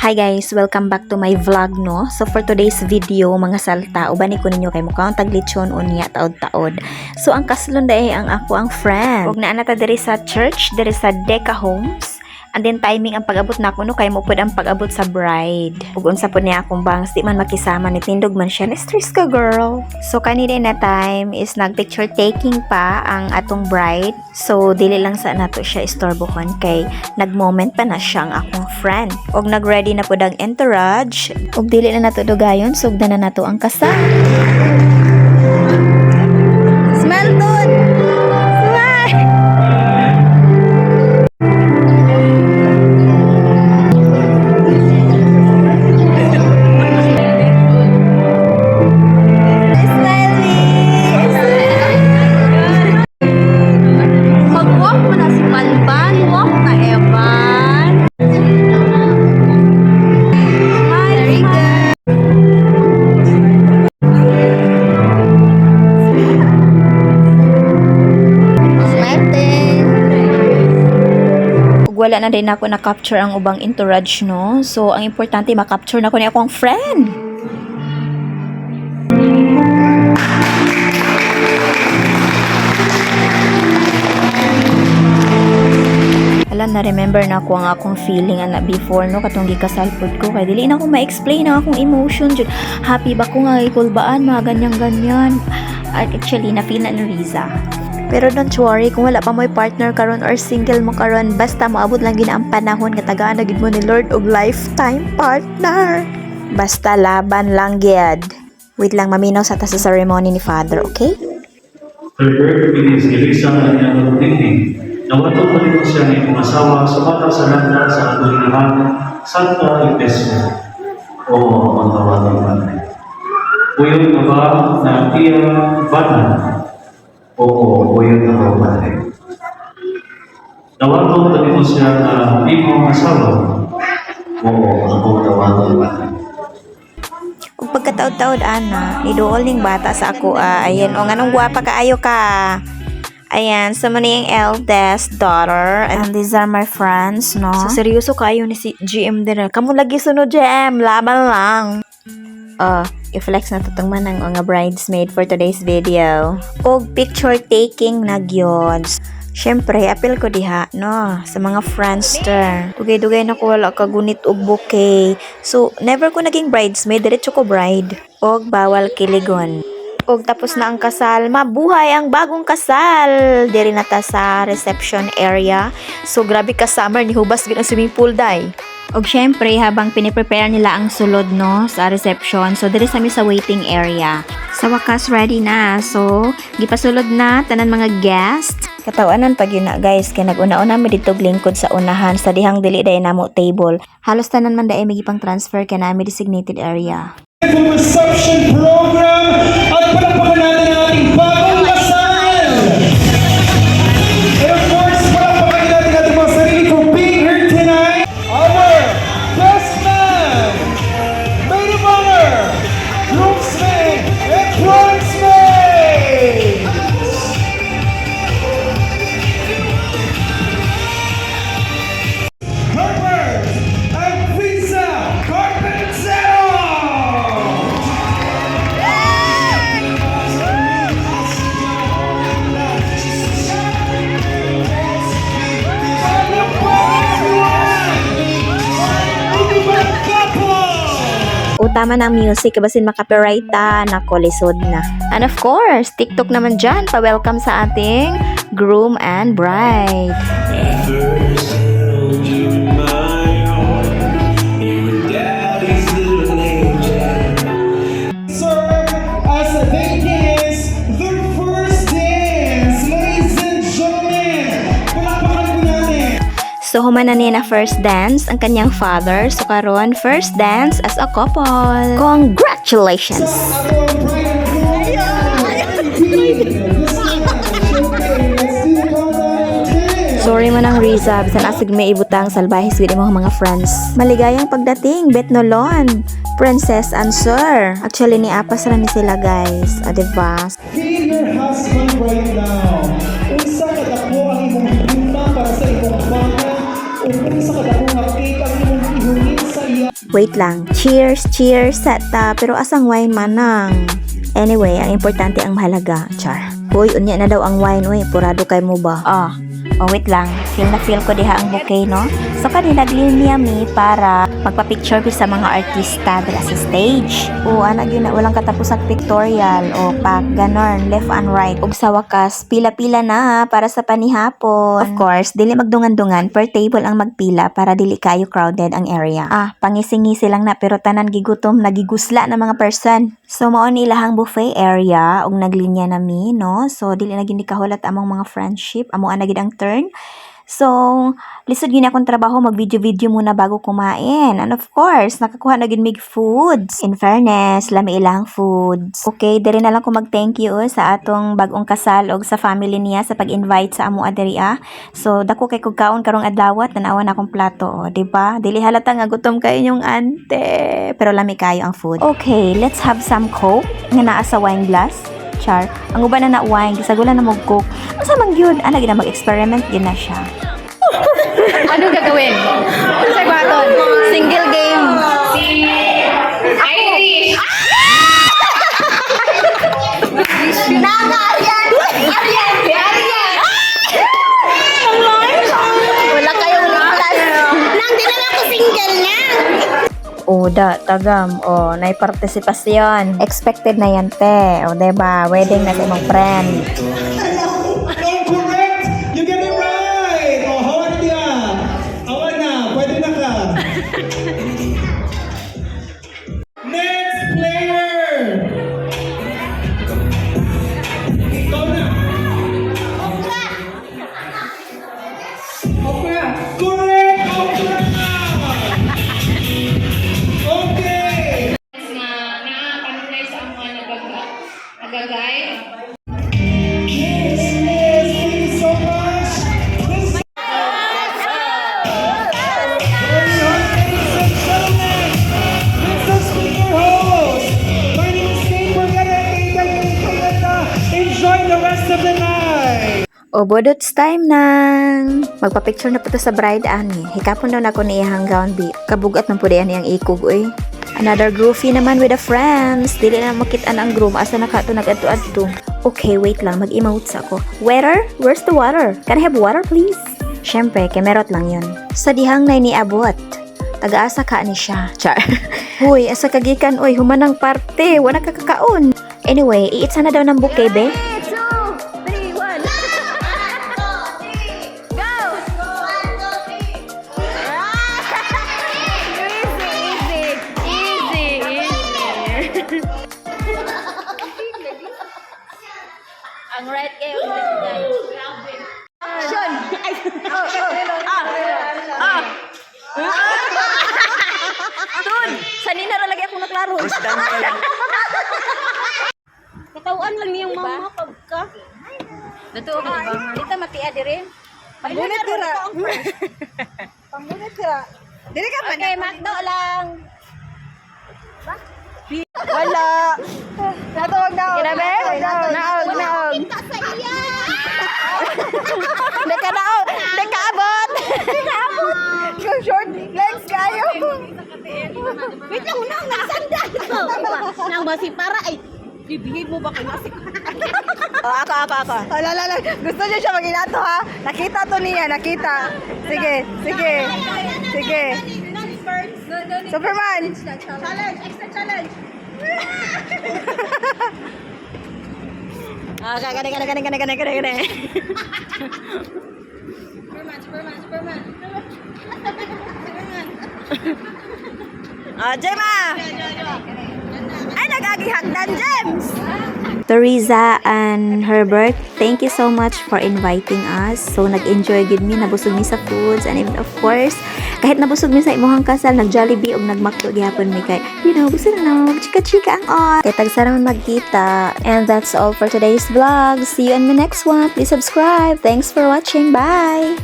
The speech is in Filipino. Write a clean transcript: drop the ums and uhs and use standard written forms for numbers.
Hi guys, welcome back to my vlog no. So for today's video, mga salta uban ko ninyo kay mukhang taglitsyon unya taod-taod. So ang kasulon ay ang ako ang friend. Ug naa nata diri sa church, diri sa Deca Homes. And then timing ang pag-abot na ako no kay mo pud ang pag-abot sa bride. Ug unsa pud niya akong bangs di man makisama ni tindog man siya. Stress ka girl. So kanina na time is nag-picture taking pa ang atong bride. So dili lang sa nato siya istorbohon kay nag-moment pa na siya ang akong friend. Ug nag-ready na pud ang entourage. Ug dili na nato dugayon sugdan na nato ang kasal. Smell good. Wala na din ako na-capture ang ubang entourage, no? So, ang importante, ma-capture na ko niya akong friend. Alam, na-remember na ako ang akong feeling ana before, no? Katong gikasalpod ko. Kaya dili na ako ma-explain ang akong emotion. Happy ba ko nga ikulbaan, mga ganyan-ganyan. Actually, na-feel na ni Riza. Pero don't worry, kung wala pa mo'y partner karon or single mo karon, basta maabot lang gina ang panahon nga tagaan na gid mo ni Lord og lifetime partner. Basta laban lang gyud. Wait lang, maminaw sa ta sa ceremony ni Father, okay? Prepare to be si Elisa na niyang pagtingin. Nawato pa rin siya ng mga asawa sa bata sa landa sa atulinahan Santa Iglesia. O ang tawagin natin. Puyon ka ba na iya bata? Oo, puyon ka ba natin. Nawato pa rin siya na imong asawa. Oo, ang tawagin natin. Ug pagkataod-taod ana, iduol ning bata sa ako ayan o nganong gwapa kaayo ka. Ayan, so muna yung eldest daughter. And these are my friends, no? So, seryoso kayo ni si GM din. Kamu lagi sunod, GM. Laban lang. I-flex na tutong man ang mga bridesmaid for today's video. O picture taking na gyud. Siyempre, appeal ko diha, no? Sa mga friendster. Dugay-dugay na ko wala kagunit og bouquet. So, never ko naging bridesmaid. Diretso ko bride. Og bawal kiligon. Og tapos na ang kasal, mabuhay ang bagong kasal. Diri na ta sa reception area. So grabe ka summer ni hubas gid ang swimming pool day. Og syempre habang piniprepare nila ang sulod no sa reception, so diri sa mi sa waiting area. Sa wakas ready na. So gipasulod na tanan mga guest. Katawanan pag yun na guys, kay nag-una-una mi dito lingkod sa unahan sa dihang dili day namo table. Halos tanan man daay may gipang transfer kay nami designated area. Reception program at palapakan natin ang ating bagong kasal. And of course, palapakan natin ating mga sarili for being here tonight. Our best man, maid of honor, groomsmen, and bridesmaids. Herbert and Visa Carpentero. Utama ng music, basin makapiright na kolisod na. And of course, TikTok naman dyan, pa-welcome sa ating groom and bride. Serve as they dance their first dance, ladies and gentlemen. Palapakan po natin. So, humana niya na first dance ang kanyang father. So, karon first dance as a couple. Congratulations! Ato ang bride and groom. Sorry man ang Riza, bisan asig may ibutang salbahis gid mo mga friends. Maligayang pagdating, bet nolon. Princess and Sir. Actually, ni apas ra ni sila guys. Diba? Feel your husband right now. Unsa ka dako ang imong punta para sa imong bata? O unsa ka dako nga cake ang imong ihungit sa iya? Wait lang. Cheers, cheers, seta. Pero asang wine manang? Anyway, ang importante ang mahalaga. Char. Uy, unya na daw ang wine. Uy, purado kay mo ba? Oh, wait lang. Feel na feel ko diha ang bouquet, no? So, kanina naglinya mi para magpa-picture sa mga artista dala sa stage. O, anak yun na, walang katapusang pictorial. O, pak, ganon, left and right. Ug sa wakas, pila-pila na para sa panihapon. Of course, dili magdungan-dungan, per table ang magpila para dili kayo crowded ang area. Pangisi-ngisi lang na, pero tanan gigutom, nagigusla na mga person. So, mao ni ilahang buffet area, ug naglinya na mi, no? So, dili na gini kahulat among mga friendship, amo ana gid ang turn. So, lisod gini akong trabaho, mag-video-video muna bago kumain. And of course, nakakuha na gid mig foods. In fairness, lami ilang foods. Okay, diri na lang ko mag-thank you sa atong bagong kasal og sa family niya sa pag-invite sa amo adiri. So, dako kay kog kaon karong adlaw, tanawa na akong plato, di ba? Dili halata nga gutom kayo yung ante. Pero lami kayo ang food. Okay, let's have some coke nga naa sa wine glass. Char. Ang uban na wine, gisagulan na mo coke. Asa man gyud, ana gid mag-experiment gid na siya. Ano gagawin? Sa baton? Single game. Si Irish. Nana, Arian! Arian! Arian! Wala kayong ligtas. Nang di naman ako single na. Oda, tagam. O, nai-partisipasyon. Expected na yan, te. O, diba? Wedding na sa imong friend. Correct! You get it right! Oh, hawan niya! Hawan na! Pwede na ka! Next player! Ikaw na! Okra! Correct! Okra! Okay! Nga, nakakanunay sa mga nagagay. Yes, thank you so much! This very hard, ladies and gentlemen! This is speaker host! My name is Kate Borgata. Enjoy the rest of the night! O, budots time nang. Magpa-picture na po to sa bride, ani. Hikapon daw na ko ni ihang gown, bi. Kabugat man po diyan iyang ikog, uy. Another groovy naman with the friends. Dili na makitaan ang groom. Asa na ka to nag-adto-adto. Okay, wait lang. Mag-emotes ako. Waiter, where's the water? Can I have water, please? Siyempre, kemerot lang yun. Sa dihang na iniabot. Taga-asa ka ni siya. Char. Huy, asa kagikan, uy. Humanang parte. Wala ka kakaon. Anyway, iitsa na daw ng bouquet, be. Ang red kayo, guys. Action! Tun! Sanina na lagi ako naklaro. Katawan lang niyang mama pagka. Natuwa ka ba? Dito matia din. Pambunet tira. Pambunet tira. Dili ka pa Okay, Macdo lang. Wala. Natawag na ako. Kinabe? Naog. Kita sa iya! Deka naog. Deka abot. Yung short legs kayo. Wait lang, unang nagsandal. Nang basi para ay bibigay mo ba kayo? Ako. Lala. Gusto niya siya mag-inato ha. Nakita to niya, nakita. Sige. Superman. Challenge, extra challenge. Gane. Superman. Gemma. Ay, nagagihagdan, Gems. Teresa and Herbert, thank you so much for inviting us. So, nag-enjoy gid mi, nabusog mi sa foods, and even, of course, kahit nabusog mi sa imuhang kasal, nag-Jollibee og nagmakto gyapon mi kay, gusto na chika-chika ang on. Kay tagsara man magkita. And that's all for today's vlog. See you in my next one. Please subscribe. Thanks for watching. Bye!